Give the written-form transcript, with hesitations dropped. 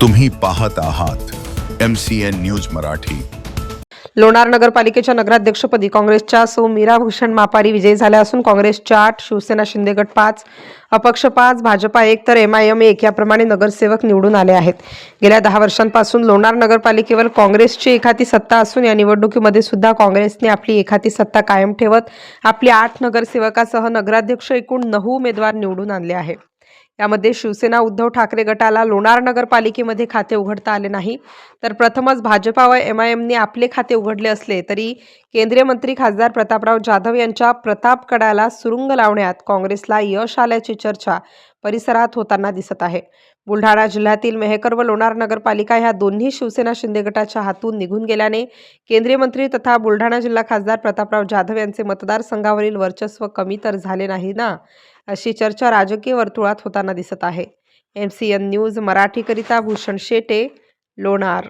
तुम्ही पाहत आहात MCN न्यूज मराठी। लोणार नगरपालिकेच्या नगराध्यक्षपदी काँग्रेसच्या सौ मीरा भूषण मापारी विजयी झाल्या असून काँग्रेसच्या 8, शिवसेना शिंदे गट 5, अपक्ष 5, भाजपा 1 तर MIM 1 याप्रमाणे नगरसेवक निवडून आले आहेत। गेल्या 10 वर्षांपासून लोणार नगरपालिकेवर काँग्रेसची एकाती सत्ता असून या निवडणुकीमध्ये सुद्धा काँग्रेसने आपली एकाती सत्ता कायम ठेवत आपले 8 नगरसेवकासह नगराध्यक्ष एकूण 9 उमेदवार निवडून आणले आहे। यामध्ये शिवसेना उद्धव ठाकरे गटाला लोणार नगरपालिकेमध्ये खाते उघडता आले नाही, तर प्रथमच भाजपा व MIMने आपले खाते उघडले असले तरी केंद्रीय मंत्री खासदार प्रतापराव जाधव यांच्या प्रतापगडाला सुरुंग लावण्यात काँग्रेसला यश आल्याची चर्चा परिसरात होताना दिसत आहे। बुलढाणा जिल्ह्यातील मेहकर व लोणार नगरपालिका ह्या दोन्ही शिवसेना शिंदे गटाच्या हातून निघून गेल्याने केंद्रीय मंत्री तथा बुलढाणा जिल्हा खासदार प्रतापराव जाधव यांचे मतदारसंघावरील वर्चस्व कमी तर झाले नाही ना, अशी चर्चा राजकीय वर्तुळात होताना दिसत आहे। MCN न्यूज मराठीकरिता भूषण शेटे, लोणार।